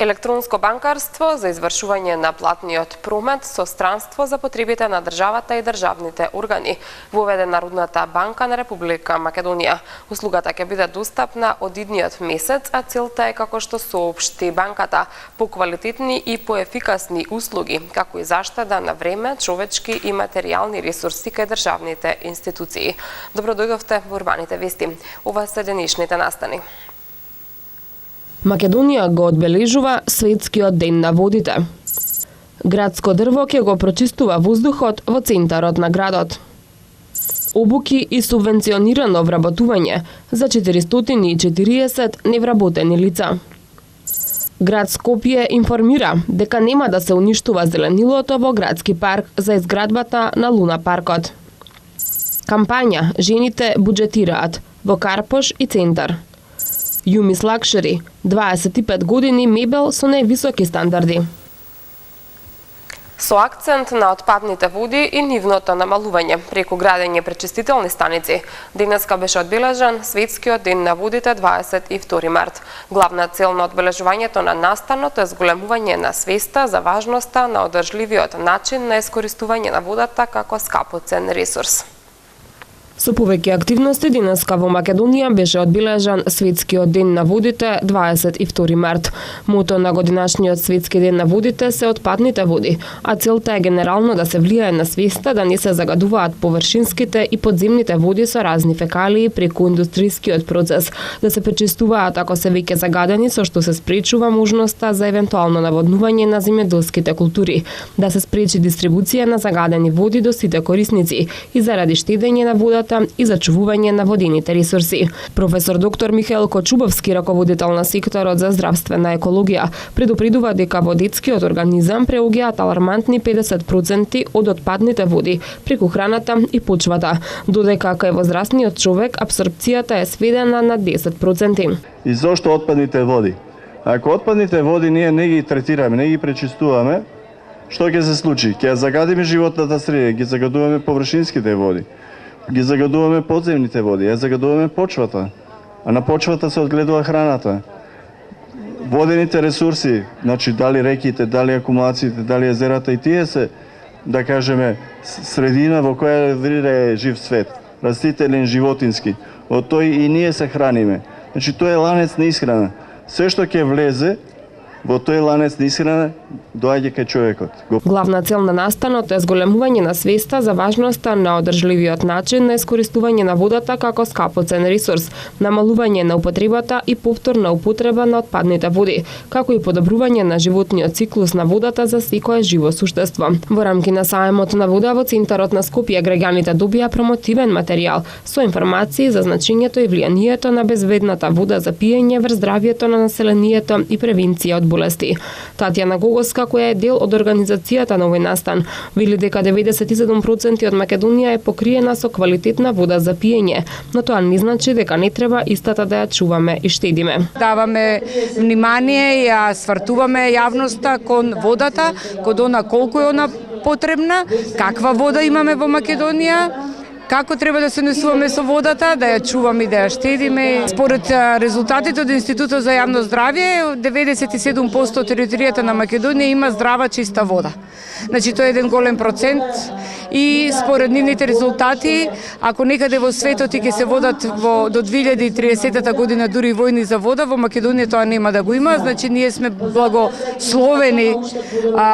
Електронско банкарство за извршување на платниот промет со странство за потребите на државата и државните органи воведе Народната банка на Република Македонија. Услугата ќе биде достапна од идниот месец, а целта е, како што соопшти банката, поквалитетни и поефикасни услуги, како и заштеда на време, човечки и материјални ресурси кај државните институции. Добро дојдовте во Урбаните вести. Ова се денешните настани. Македонија го одбележува светскиот ден на водите. Градско дрво ќе го прочистува воздухот во центарот на градот. Обуки и субвенционирано вработување за 440 невработени лица. Град Скопје информира дека нема да се уништува зеленилото во градски парк за изградбата на Луна паркот. Кампања «Жените буџетираат» во Карпош и Центар. Јумис Лакшери, 25 години мебел со највисоки стандарди. Со акцент на отпадните води и нивното намалување преку градење пречистителни станици, денеска беше одбележан Светскиот ден на водите 22 март. Главна цел на одбележувањето на настанот е зголемување на свеста за важноста на одржливиот начин на искористување на водата како скапоцен ресурс. Со повеќе активности денеска во Македонија беше одбележан Светскиот ден на водите 22 март. Мото на годинашниот Светски ден на водите се отпадните води, а целта е генерално да се влијае на свеста да не се загадуваат површинските и подземните води со разни фекалии преку индустријскиот процес, да се пречистуваат ако се веќе загадени, со што се спречува можноста за евентуално наводнување на земјоделските култури, да се спречи дистрибуција на загадени води до сите корисници и заради штедење на водата и зачувување на водените ресурси. Професор доктор Михаил Кочубовски, раководител на секторот за здравствена екологија, предупредува дека во детскиот организам преоѓаат алармантни 50% од отпадните води преку храната и почвата, додека кај возрастниот човек апсорпцијата е сведена на 10%. И зошто отпадните води? Ако отпадните води ние не ги третираме, не ги пречистуваме, што ќе се случи? Ќе загадиме животната среда, ги загадуваме површинските води. Ги загадуваме подземните води, ја загадуваме почвата, а на почвата се одгледува храната. Водените ресурси, значи дали реките, дали акумулациите, дали езерата, и тие се, да кажеме, средина во која вире жив свет, растителен, животински. Од тој и ние се храниме. Значи тоа е ланец на исхрана. Се што ќе влезе во тој ланец на исхрана доаѓа кај човекот. Главна цел на настанот е зголемување на свеста за важноста на одржливиот начин на искористување на водата како скапоцен ресурс, намалување на употребата и повторна употреба на отпадните води, како и подобрување на животниот циклус на водата за секое живо суштество. Во рамки на саемот на вода во центарот на Скопје граѓаните добија промотивен материјал со информации за значењето и влијанието на безбедната вода за пиење врз здравјето на населението и превенција од болести. Татјана Гогоска, која е дел од организацијата на овој настан, вели дека 97% од Македонија е покриена со квалитетна вода за пиење, но тоа не значи дека не треба истата да ја чуваме и штедиме. Даваме внимание и ја свартуваме јавноста кон водата, кон она колку е она потребна, каква вода имаме во Македонија, како треба да се однесуваме со водата, да ја чуваме и да ја штедиме. Според резултатите од Институтот за јавно здравје, 97% од територијата на Македонија има здрава чиста вода. Значи тоа е еден голем процент и според нивните резултати, ако некаде во светот и ќе се водат до 2030 година дури војни за вода, во Македонија тоа нема да го има, значи ние сме благословени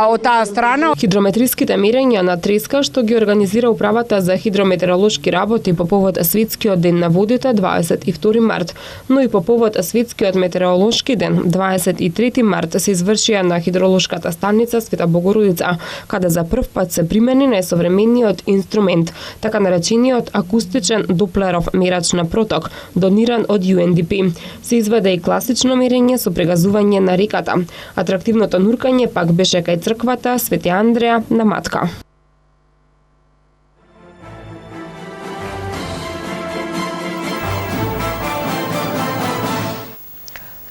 од таа страна. Хидрометриските мерења на треска што ги организира управата за хидрометеоролошки работи по повод Светскиот ден на водите 22 март, но и по повод Светскиот метеоролошки ден 23 март се извршија на хидролошката станица Света Богородица, каде за прв пат се примени најсовремениот инструмент, така наречениот акустичен доплеров мерач на проток, дониран од UNDP. Се изведе и класично мерење со прегазување на реката. Атрактивното нуркање пак беше кај црквата Свети Андреја на Матка.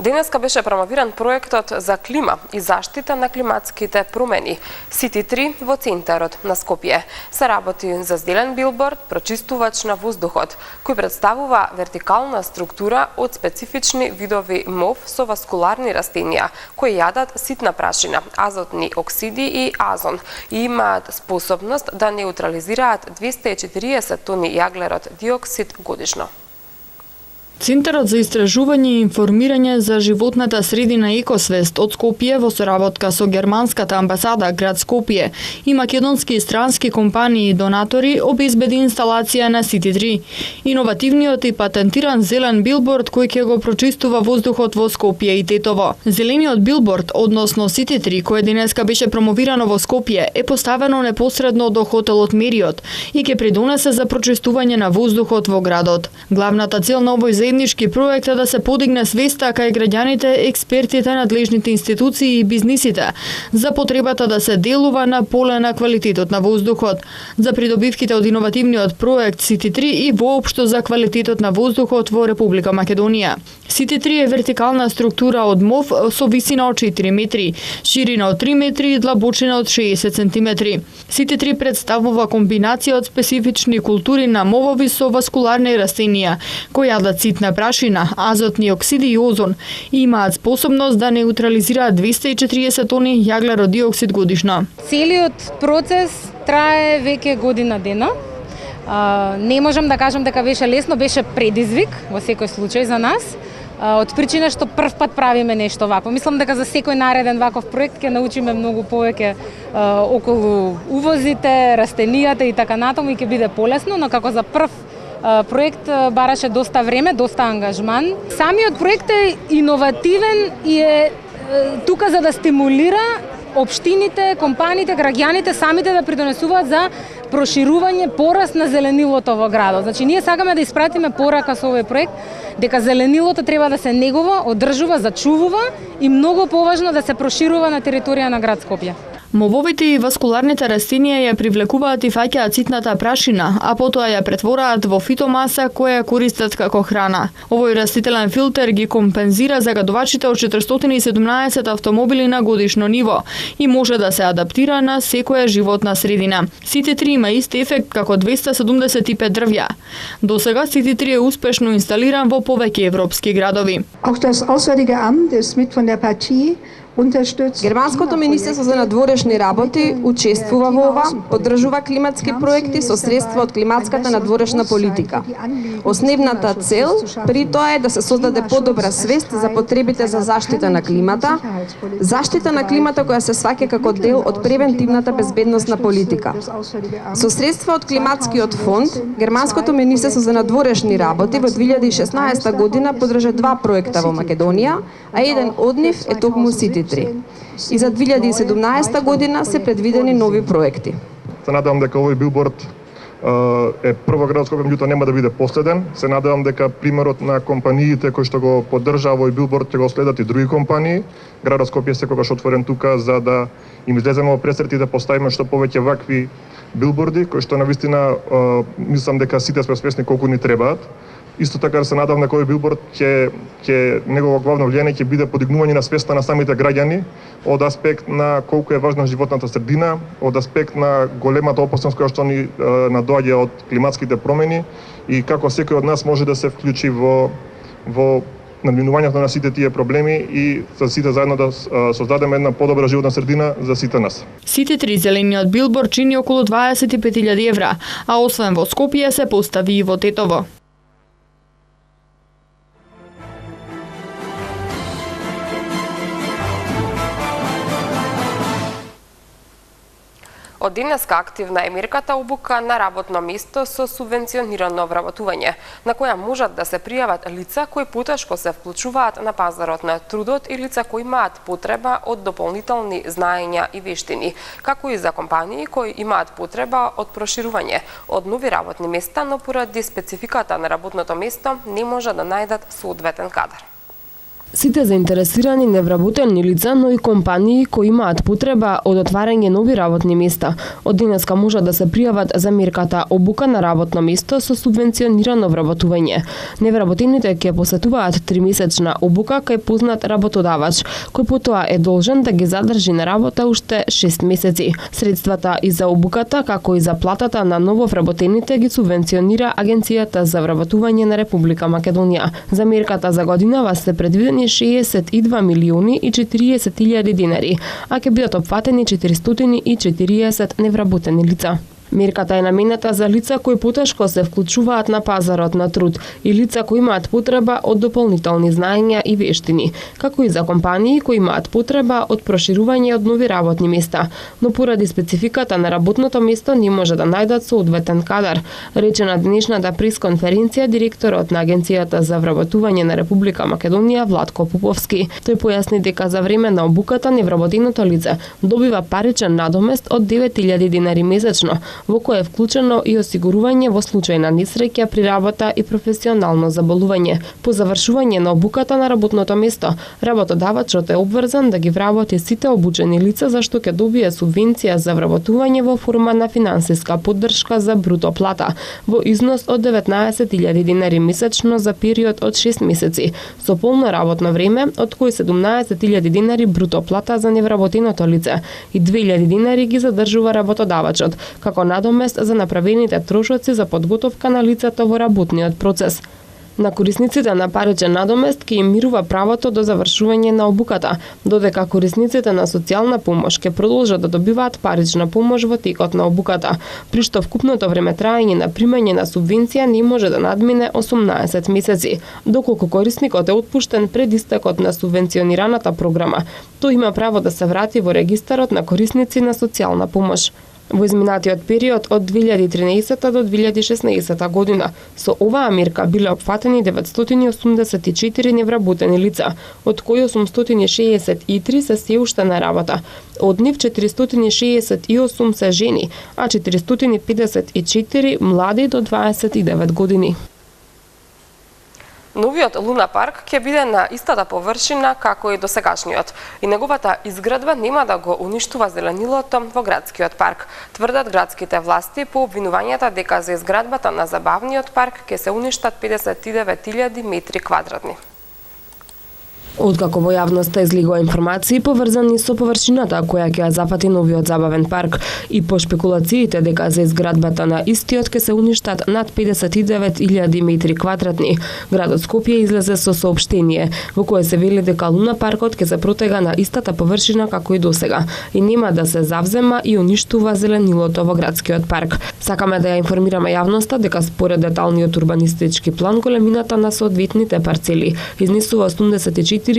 Денеска беше промовиран проектот за клима и заштита на климатските промени City 3 во центарот на Скопје. Се работи за зелен билборд, прочистувач на воздухот, кој представува вертикална структура од специфични видови мов со васкуларни растенија, кои јадат ситна прашина, азотни оксиди и азон и имаат способност да неутрализираат 240 тони јаглерод диоксид годишно. Центарот за истражување и информирање за животната средина Екосвест од Скопје во соработка со германската амбасада град Скопје и македонски и странски компании и донатори обезбеди инсталација на City 3, иновативниот и патентиран зелен билборд кој ќе го прочистува воздухот во Скопје и Тетово. Зелениот билборд, односно City 3, кој денеска беше промовирано во Скопје, е поставено непосредно до хотелот Мериот и ќе придонесе за прочистување на воздухот во градот. Главната цел на овој заеднички проект е да се подигне свеста кај граѓаните, експертите, надлежните институции и бизнисите за потребата да се делува на поле на квалитетот на воздухот, за придобивките од иновативниот проект City 3 и воопшто за квалитетот на воздухот во Република Македонија. City 3 е вертикална структура од мов со висина од 4 метри, ширина од 3 метри и длабочина од 60 сантиметри. City 3 представува комбинација од специфични култури на мовови со васкуларни растенија, кои јадат ситна прашина, азотни оксиди и озон и имаат способност да неутрализираат 240 тони јаглерод диоксид годишно. Целиот процес трае веќе година дена. Не можам да кажам дека беше лесно, беше предизвик во секој случај за нас. Од причина што прв пат правиме нешто вакво. Мислам дека за секој нареден ваков проект ќе научиме многу повеќе околу увозите, растенијата и така натаму и ќе биде полесно, но како за прв проект бараше доста време, доста ангажман. Самиот проект е иновативен и е тука за да стимулира општините, компаниите, граѓаните самите да придонесуваат за проширување, пораст на зеленилото во градот. Значи, ние сакаме да испратиме порака со овој проект дека зеленилото треба да се негува, одржува, зачувува и многу поважно да се проширува на територија на град Скопје. Мововите и васкуларните растенија ја привлекуваат и фаќаат ситната прашина, а потоа ја претвораат во фитомаса која ја користат како храна. Овој растителен филтер ги компензира загадувачите од 417 автомобили на годишно ниво и може да се адаптира на секоја животна средина. City 3 има ист ефект како 275 дрвја. Досега City 3 е успешно инсталиран во повеќе европски градови. Auch das Auswärtige Amt ist mit von der Partie unterstützt. Германското министерство за надворешни работи учествува во ова, поддржува климатски проекти со средства од климатската надворешна политика. Основната цел при тоа е да се создаде подобра свест за потребите за заштита на климата, заштита на климата која се сваќа како дел од превентивната безбедносна политика. Со средства од климатскиот фонд, Германското министерство за надворешни работи во 2016 година поддржа 2 проекта во Македонија, а еден од нив е токму City 3. И за 2017 година се предвидени нови проекти. Се надевам дека овој билборд е прво град Скопје, меѓутоа нема да биде последен. Се надевам дека примерот на компаниите кои што го поддржаа овој билборд ќе го следат и други компании. Градот Скопје секогаш отворен тука за да им излеземе во пресрет и да поставиме што повеќе вакви билборди кои што навистина мислам дека сите сме свесни колку ни требаат. Исто така се надевам дека овој билборд ќе негово главно влијание ќе биде подигнување на свеста на самите граѓани од аспект на колку е важна животната средина, од аспект на големата опасност која што ни надоаѓа од климатските промени и како секој од нас може да се вклучи во надминувањето на сите тие проблеми и за сите заедно да создадеме една подобра животна средина за сите нас. City 3 зелениот билборд чини околу 25.000 евра, а освен во Скопје се постави и во Тетово. Од денеска активна е мерката обука на работно место со субвенционирано вработување, на која можат да се пријават лица кои потешко се вклучуваат на пазарот на трудот и лица кои имаат потреба од дополнителни знаења и вештини, како и за компании кои имаат потреба од проширување од нови работни места, но поради спецификата на работното место не може да најдат соодветен кадар. Сите заинтересирани невработени лица, но и компании кои имаат потреба од отварање нови работни места, од денеска можат да се пријават за мерката обука на работно место со субвенционирано вработување. Невработените ќе посетуваат 3-месечна обука кај познат работодавач, кој потоа е должен да ги задржи на работа уште 6 месеци. Средствата и за обуката, како и за платата на нововработените ги субвенционира Агенцијата за вработување на Република Македонија. За мерката за годинава се предвидени 62 милиони и 40 илјади денари, а ќе бидат опфатени 440 невработени лица. Мерката е наменета за лица кои потешко се вклучуваат на пазарот на труд и лица кои имаат потреба од дополнителни знаења и вештини, како и за компании кои имаат потреба од проширување од нови работни места, но поради спецификата на работното место не може да најдат соодветен кадар, рече на денешната пресконференција директорот на Агенцијата за вработување на Република Македонија Владко Поповски. Тој појасни дека за време на обуката невработеното лице добива паричен надомест од 9000 денари месечно, во кој е вклучено и осигурување во случај на несреќа при работа и професионално заболување. По завршување на обуката на работното место, работодавачот е обврзан да ги вработи сите обучени лица за што ќе добие субвенција за вработување во форма на финансиска поддршка за бруто плата во износ од 19.000 денари месечно за период од 6 месеци, со полно работно време, од кои 17.000 денари бруто плата за невработеното лице и 2.000 денари ги задржува работодавачот, како надомест за направените трошоци за подготовка на лицата во работниот процес. На корисниците на паричен надомест ќе им мирува правото до завршување на обуката, додека корисниците на социјална помош ќе продолжат да добиваат парична помош во текот на обуката, при што вкупното време траење на примање на субвенција не може да надмине 18 месеци, доколку корисникот е отпуштен пред истекот на субвенционираната програма. Тој има право да се врати во регистарот на корисници на социјална помош. Во изминатиот период од 2013 до 2016 година со оваа мерка биле опфатени 984 невработени лица, од кои 863 се се уште на работа. Од нив 468 се жени, а 454 млади до 29 години. Новиот Луна парк ќе биде на истата површина како и досегашниот и неговата изградба нема да го уништува зеленилото во градскиот парк. Тврдат градските власти по обвинувањата дека за изградбата на забавниот парк ќе се уништат 59.000 метри квадратни. Откако во јавноста излегува информации поврзани со површината која ќе ја зафати новиот забавен парк и по шпекулациите дека за изградбата на истиот ќе се уништат над 59.000 метри квадратни, градот Скопје излезе со соопштение во кое се вели дека Луна паркот ќе се протега на истата површина како и досега и нема да се завзема и уништува зеленилото во градскиот парк. Сакаме да ја информираме јавноста дека според деталниот урбанистички план големината на соодветните парцели изнесува 84.070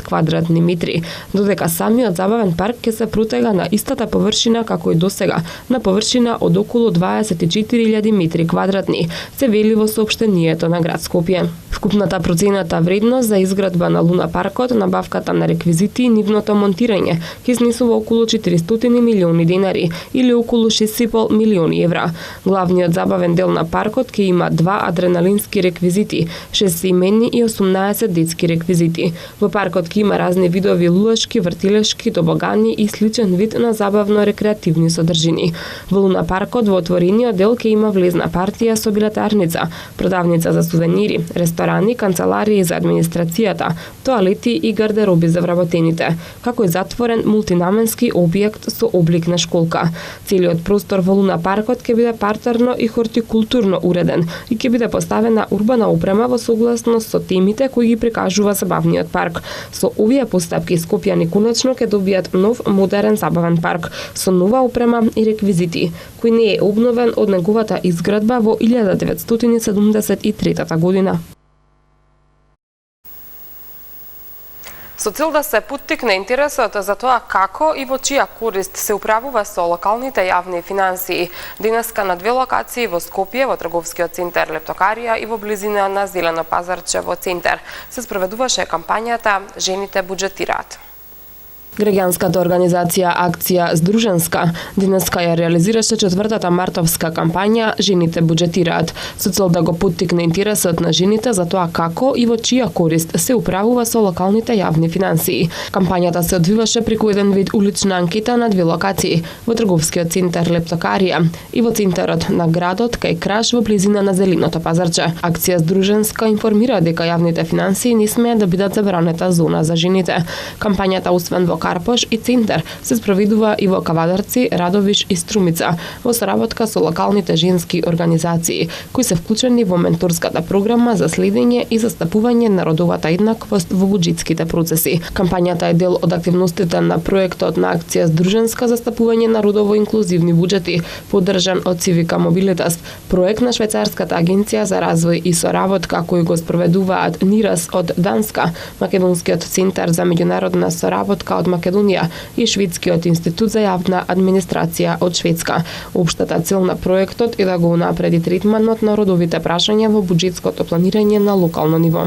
квадратни метри, додека самиот забавен парк ќе се протега на истата површина како и досега, на површина од околу 24.000 метри квадратни, се вели во соопштението на град Скопје. Вкупната процената вредност за изградба на Луна паркот, набавката на реквизити и нивното монтирање ќе изнесува околу 400 милиони денари или околу 6,5 милиони евра. Главниот забавен дел на паркот ќе има 2 адреналински реквизити, 6 семејни и 18 детски реквизити. Во паркот ќе има разни видови лулешки, вртелешки, тобогани и сличен вид на забавно-рекреативни содржини. Во Луна паркот во отворениот дел ќе има влезна партија со билетарница, продавница за сувенири, ресторани, канцеларии за администрацијата, тоалети и гардероби за вработените, како и затворен мултинаменски објект со облик на школка. Целиот простор во Луна паркот ќе биде партерно и хортикултурно уреден и ќе биде поставена урбана опрема во согласност со темите кои ги прикажува забавниот парк. Со овие постапки скопјани конечно ќе добијат нов модерен забавен парк со нова опрема и реквизити, кој не е обновен од неговата изградба во 1973 година. Со цел да се поттикне интересот за тоа како и во чија корист се управува со локалните јавни финансии, денеска на 2 локации во Скопје, во трговскиот центар Лептокарија и во близина на Зелено пазарче во центар, се спроведуваше кампањата «Жените буџетираат». Граѓанската организација Акција Здруженска денеска ја реализираше 4-та мартовска кампања "Жените буџетираат", со цел да го поттикне интересот на жените за тоа како и во чија корист се управува со локалните јавни финансии. Кампањата се одвиваше преку еден вид улична анкета на 2 локации, во трговскиот центар Лептокарија и во центарот на градот кај Краш во близина на Зеленото пазарче. Акција Здруженска информира дека јавните финансии не смеат да бидат забранета зона за жените. Кампањата освен во Карпош и Центар се спроведува и во Кавадарци, Радовиш и Струмица во соработка со локалните женски организации кои се вклучени во менторската програма за следење и застапување на родовата еднаквост во буџетските процеси. Кампањата е дел од активностите на проектот на Акција Здруженска за застапување на родово инклузивни буџети, поддржан од Civica Mobilitas, проект на швајцарската агенција за развој и соработка кој го спроведуваат НИРАС од Данска, Македонскиот центар за меѓународна соработка од Македонија и Шведскиот институт за јавна администрација од Шведска. Општата цел на проектот е да го унапреди третманот на родовите прашања во буџетското планирање на локално ниво.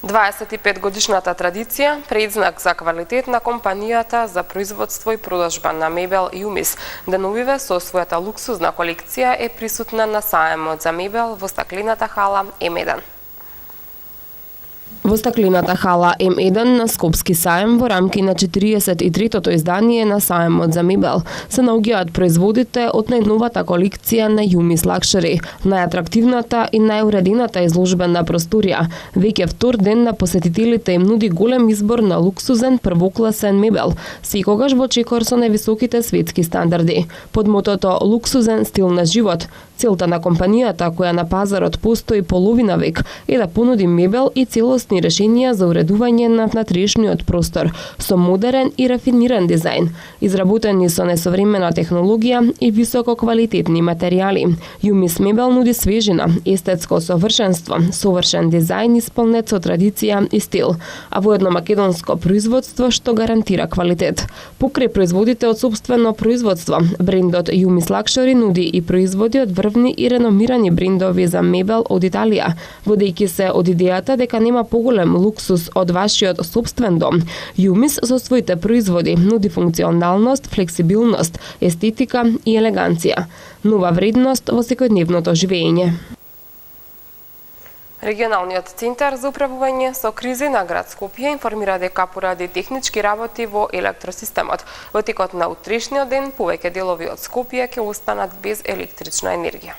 25-годишната традиција, предзнак за квалитет на компанијата за производство и продажба на мебел Јумис, деновиве со својата луксузна колекција е присутна на саемот за мебел во стаклената хала М1. Во стаклената хала М1 на Скопски саем во рамки на 43-тото издание на саемот за мебел се наоѓаат производите од најновата колекција на Јумис Лакшери, најатрактивната и најуредената изложбена просторија. Веќе втор ден на посетителите им нуди голем избор на луксузен првокласен мебел, секогаш во чекор со највисоките светски стандарди. Под мотото "Луксузен стил на живот", целта на компанијата која на пазарот постои половина век е да понуди мебел и целосни решенија за уредување на внатрешниот простор со модерен и рафиниран дизајн, изработени со несовремена технологија и високо квалитетни материјали. Јумис мебел нуди свежина, естетско совршенство, совршен дизајн исполнет со традиција и стил, а воедно македонско производство што гарантира квалитет. Покрај производите од сопствено производство, брендот Јумис Лакшери нуди и производи од врвни и реномирани брендови за мебел од Италија, водејќи се од идејата дека нема поголем луксус од вашиот сопствен дом. Јумис со своите производи нуди функционалност, флексибилност, естетика и елеганција, нова вредност во секојдневното живење. Регионалниот центар за управување со кризи на град Скопје информира дека поради технички работи во електросистемот, во текот на утрешниот ден повеќе делови од Скопје ќе останат без електрична енергија.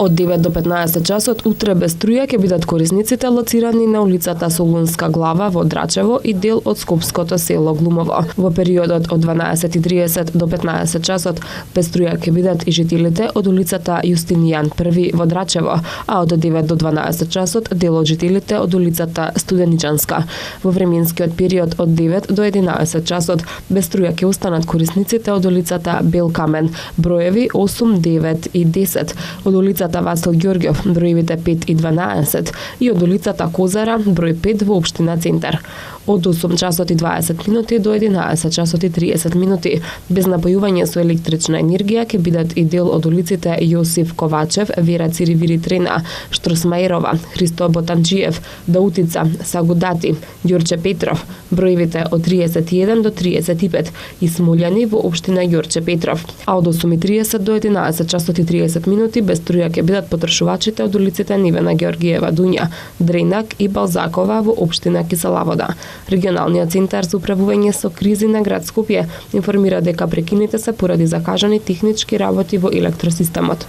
Од 9 до 15 часот утре без струја ќе бидат корисниците лоцирани на улицата Солунска глава во Драчево и дел од скопското село Глумово. Во периодот од 12:30 до 15 часот без струја ќе бидат и жителите од улицата Јустинијан I во Драчево, а од 9 до 12 часот дел од жителите од улицата Студеничанска. Во временскиот период од 9 до 11 часот без струја ќе останат корисниците од улицата Белкамен, броеви 8, 9 и 10, од улицата Васил Ѓорѓов, броевите 5 и 12, и од улицата Козара, број 5 во општина Центар. Од 8 часот и 20 минути до 11 часот и 30 минути без напојување со електрична енергија ќе бидат и дел од улиците Јосиф Ковачев, Вера Циривири Трена, Штросмаерова, Христо Ботанџиев, Даутица, Сагудати, Ѓорче Петров, броевите од 31 до 35 и Смолјани во општина Ѓорче Петров. А од 8:30 до 11 часот и 30 минути без струја ќе бидат потрошувачите од улиците Нивена Георгиева Дуња, Дренак и Балзакова во општина Киселавода. Регионалниот центар за управување со кризи на град Скопје информира дека прекините се поради закажани технички работи во електросистемот.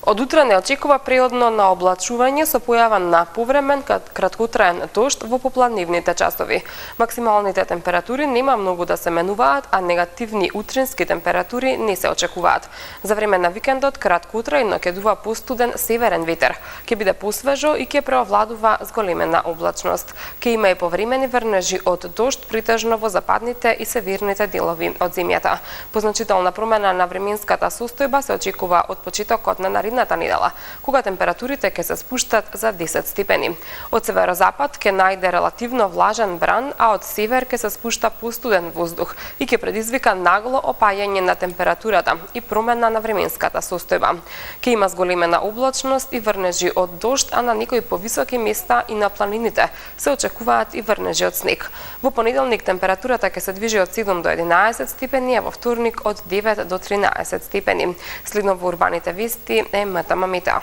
Од утре не очекува преодно на облачување со појава на повремен краткотраен дожд во попладневните часови. Максималните температури нема многу да се менуваат, а негативни утрински температури не се очекуваат. За време на викендот краткотрајно ќе дува постуден северен ветер, ќе биде посвежо и ќе преовладува зголемена облачност. Ќе има и повремени врнежи од дожд притежно во западните и северните делови од земјата. Позначителна промена на временската состојба се очекува од почетокот на наредната недела, кога температурите ќе се спуштат за 10 степени. Од северозапад ќе најде релативно влажен бран, а од север ќе се спушта постуден воздух и ќе предизвика нагло опајање на температурата и промена на временската состојба. Ќе има зголемена облачност и врнежи од дожд, а на некои повисоки места и на планините се очекуваат и врнежи од снег. Во понеделник температурата ќе се движи од 7 до 11 степени, а во вторник од 9 до 13 степени. Следно во урбаните вести е МТМ Метео.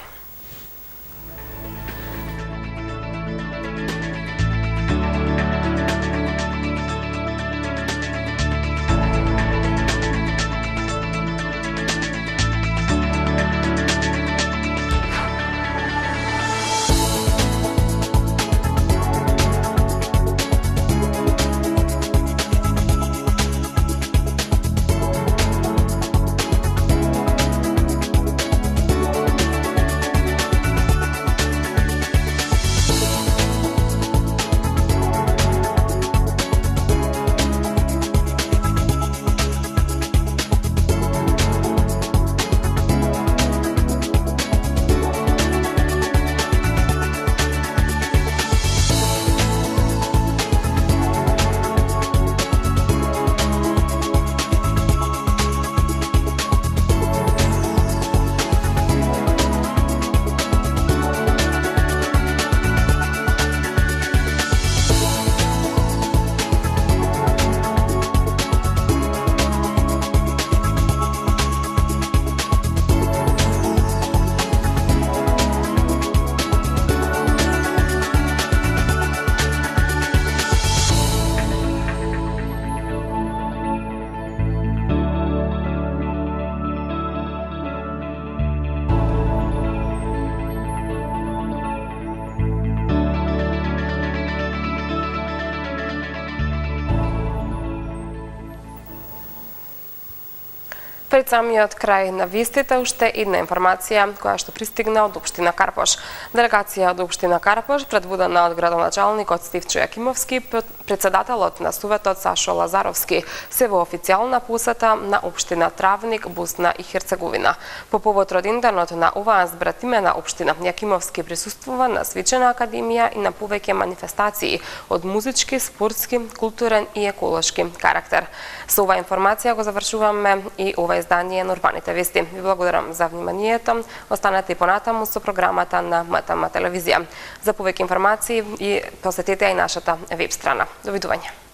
Пред самиот крај на вестите уште една информација која што пристигна од општина Карпош. Делегација од општина Карпош, предводена од градоначалникот Стивчо Јакимовски, председателот на Советот Сашо Лазаровски, се во официјална посета на општина Травник, Босна и Херцеговина. По повод роденденот на оваа збратимена општина, Јакимовски присуствува на свечена академија и на повеќе манифестации од музички, спортски, културен и еколошки карактер. Со оваа информација го завршуваме и ова издание на Урбаните вести. Ви благодарам за вниманието. Останете и понатаму со програмата на МТМ телевизија. За повеќе информации и посетете и нашата веб страна. Довидување.